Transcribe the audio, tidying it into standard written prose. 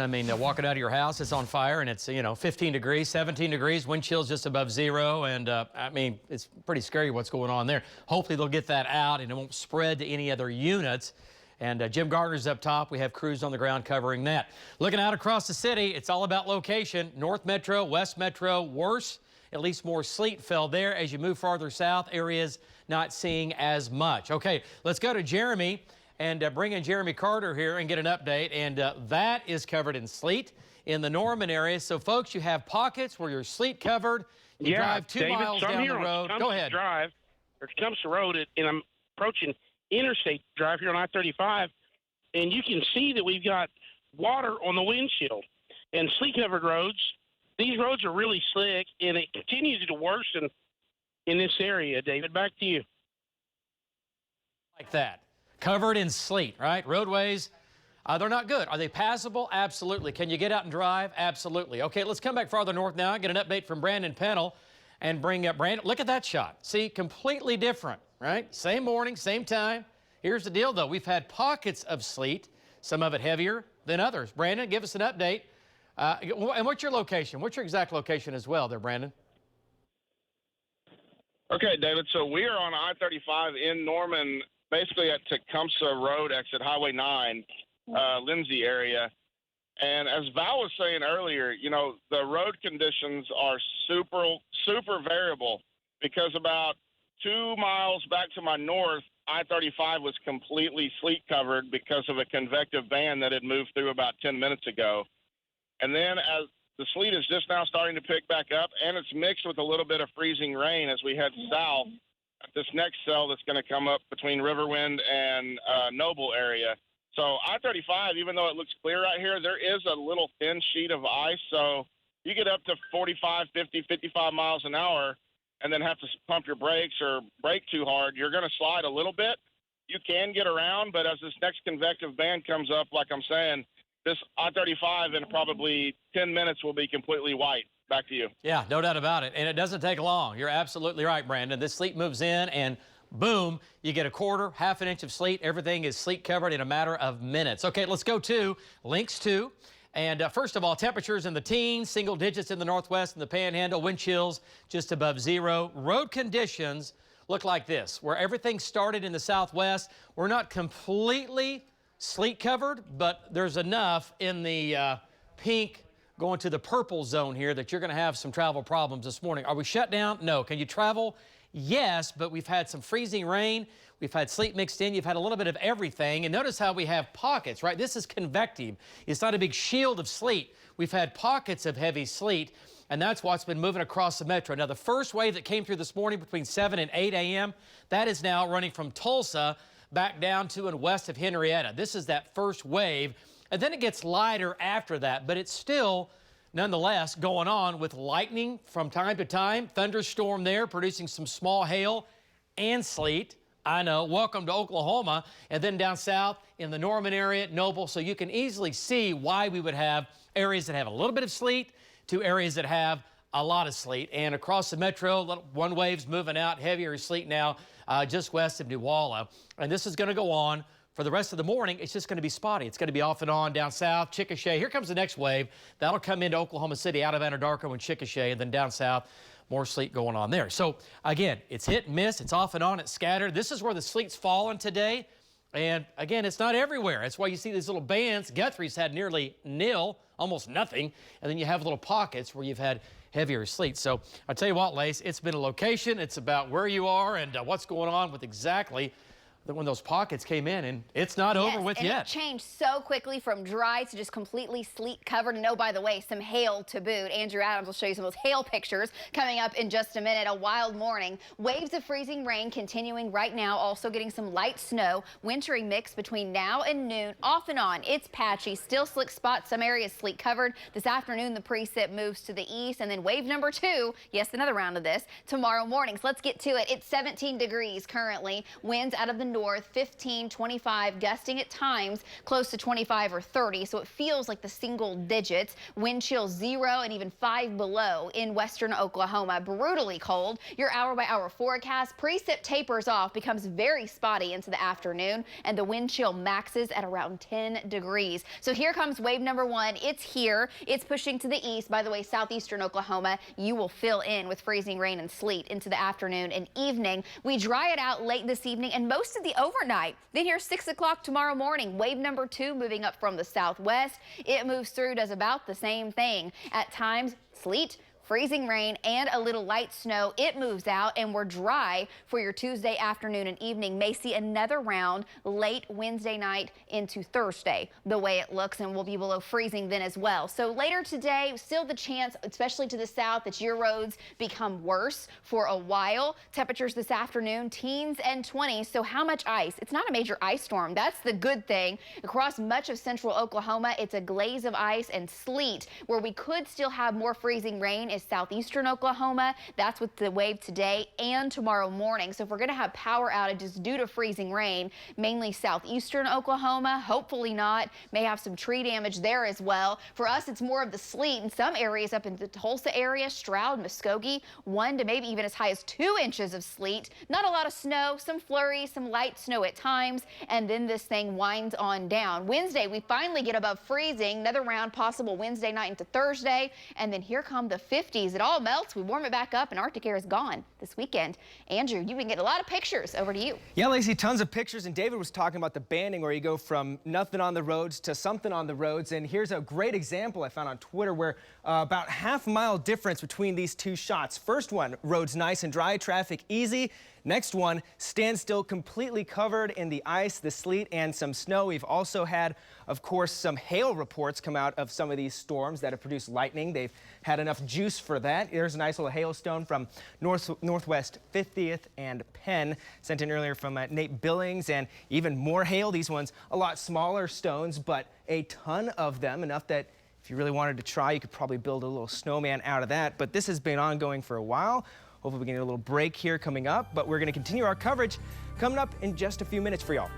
I mean, walking out of your house, it's on fire, and it's, 15 degrees, 17 degrees, wind chill's just above zero, and I mean, it's pretty scary what's going on there. Hopefully they'll get that out, and it won't spread to any other units. And Jim Gardner's up top. We have crews on the ground covering that. Looking out across the city, it's all about location. North Metro, West Metro, worse. At least more sleet fell there. As you move farther south, areas not seeing as much. Okay, let's go to Jeremy and bring in Jeremy Carter here and get an update. And that is covered in sleet in the Norman area. So, folks, you have pockets where you're sleet covered. You drive 2 miles down the road. Go ahead. Drive, or Tecumseh Road, and I'm approaching Interstate Drive here on I-35, and you can see that we've got water on the windshield. And sleet-covered roads, these roads are really slick, and it continues to worsen in this area. David, back to you. Like that. Covered in sleet, right? Roadways, they're not good. Are they passable? Absolutely. Can you get out and drive? Absolutely. Okay, let's come back farther north now and get an update from Brandon Pennell and bring up Brandon. Look at that shot. See, completely different, right? Same morning, same time. Here's the deal, though. We've had pockets of sleet, some of it heavier than others. Brandon, give us an update. And what's your location? What's your exact location as well there, Brandon? Okay, David. So we are on I-35 in Norman, basically at Tecumseh Road, exit Highway 9, Lindsay area. And as Val was saying earlier, the road conditions are super variable, because about 2 miles back to my north, I-35 was completely sleet covered because of a convective band that had moved through about 10 minutes ago. And then as the sleet is just now starting to pick back up, and it's mixed with a little bit of freezing rain as we head south at this next cell that's going to come up between Riverwind and Noble area. So I-35, even though it looks clear right here, there is a little thin sheet of ice. So you get up to 45, 50, 55 miles an hour and then have to pump your brakes or brake too hard, you're going to slide a little bit. You can get around, but as this next convective band comes up, like I'm saying, this I-35 in probably 10 minutes will be completely white. Back to you. Yeah, no doubt about it. And it doesn't take long. You're absolutely right, Brandon. This sleet moves in and boom, you get a quarter, half an inch of sleet. Everything is sleet covered in a matter of minutes. Okay, let's go to Links 2. And first of all, temperatures in the teens, single digits in the northwest and the panhandle, wind chills just above zero. Road conditions look like this, where everything started in the southwest. We're not completely sleet covered, but there's enough in the pink going to the purple zone here that you're going to have some travel problems this morning. Are we shut down? No. Can you travel? Yes, but we've had some freezing rain. We've had sleet mixed in. You've had a little bit of everything. And notice how we have pockets, right? This is convective. It's not a big shield of sleet. We've had pockets of heavy sleet, and that's what's been moving across the metro. Now, the first wave that came through this morning between 7 and 8 a.m., that is now running from Tulsa back down to and west of Henrietta. This is that first wave. And then it gets lighter after that, but it's still, nonetheless, going on with lightning from time to time. Thunderstorm there, producing some small hail and sleet. I know, welcome to Oklahoma. And then down south in the Norman area, Noble. So you can easily see why we would have areas that have a little bit of sleet to areas that have a lot of sleet. And across the metro, one wave's moving out, heavier sleet now just west of Newalla. And this is going to go on for the rest of the morning. It's just going to be spotty. It's going to be off and on down south, Chickasha. Here comes the next wave. That'll come into Oklahoma City out of Anadarko and Chickasha, and then down south, more sleet going on there. So, again, it's hit and miss. It's off and on. It's scattered. This is where the sleet's fallen today. And, again, it's not everywhere. That's why you see these little bands. Guthrie's had nearly nil, almost nothing. And then you have little pockets where you've had heavier sleet. So, I'll tell you what, Lace, it's been a location. It's about where you are and what's going on with exactly when those pockets came in, and it's not over with yet. It changed so quickly from dry to just completely sleet covered. And oh, by the way, some hail to boot. Andrew Adams will show you some of those hail pictures coming up in just a minute. A wild morning. Waves of freezing rain continuing right now. Also getting some light snow. Wintry mix between now and noon. Off and on. It's patchy. Still slick spots. Some areas sleet covered. This afternoon, the precip moves to the east. And then wave number 2. Yes, another round of this tomorrow morning. So let's get to it. It's 17 degrees currently. Winds out of the north, 15, 25, gusting at times close to 25 or 30. So it feels like the single digits. Wind chill 0 and even 5 below in western Oklahoma. Brutally cold. Your hour-by-hour forecast, precip tapers off, becomes very spotty into the afternoon, and the wind chill maxes at around 10 degrees. So here comes wave number 1. It's here. It's pushing to the east. By the way, southeastern Oklahoma, you will fill in with freezing rain and sleet into the afternoon and evening. We dry it out late this evening and most of the overnight. Then here 6 o'clock tomorrow morning, wave number 2 moving up from the southwest. It moves through, does about the same thing. At times, sleet, freezing rain, and a little light snow. It moves out, and we're dry for your Tuesday afternoon and evening. May see another round late Wednesday night into Thursday, the way it looks, and we'll be below freezing then as well. So later today, still the chance, especially to the south, that your roads become worse for a while. Temperatures this afternoon, teens and 20s. So how much ice? It's not a major ice storm. That's the good thing. Across much of central Oklahoma, it's a glaze of ice and sleet. Where we could still have more freezing rain is southeastern Oklahoma. That's with the wave today and tomorrow morning. So if we're going to have power outages due to freezing rain, mainly southeastern Oklahoma, hopefully not. May have some tree damage there as well. For us, it's more of the sleet in some areas up in the Tulsa area, Stroud, Muskogee, 1 to maybe even as high as 2 inches of sleet. Not a lot of snow, some flurries, some light snow at times, and then this thing winds on down. Wednesday, we finally get above freezing. Another round possible Wednesday night into Thursday, and then here come the 50s. It all melts. We warm it back up, and Arctic air is gone this weekend. Andrew, you've been getting a lot of pictures. Over to you. Yeah, Lacey, tons of pictures. And David was talking about the banding where you go from nothing on the roads to something on the roads. And here's a great example I found on Twitter where about half-mile difference between these two shots. First one, roads nice and dry, traffic easy. Next one, standstill, completely covered in the ice, the sleet, and some snow. We've also had, of course, some hail reports come out of some of these storms that have produced lightning. They've had enough juice for that. There's a nice little hailstone from Northwest 50th and Payne, sent in earlier from Nate Billings, and even more hail. These ones, a lot smaller stones, but a ton of them, enough that if you really wanted to try, you could probably build a little snowman out of that. But this has been ongoing for a while. Hopefully we can get a little break here coming up, but we're going to continue our coverage coming up in just a few minutes for y'all.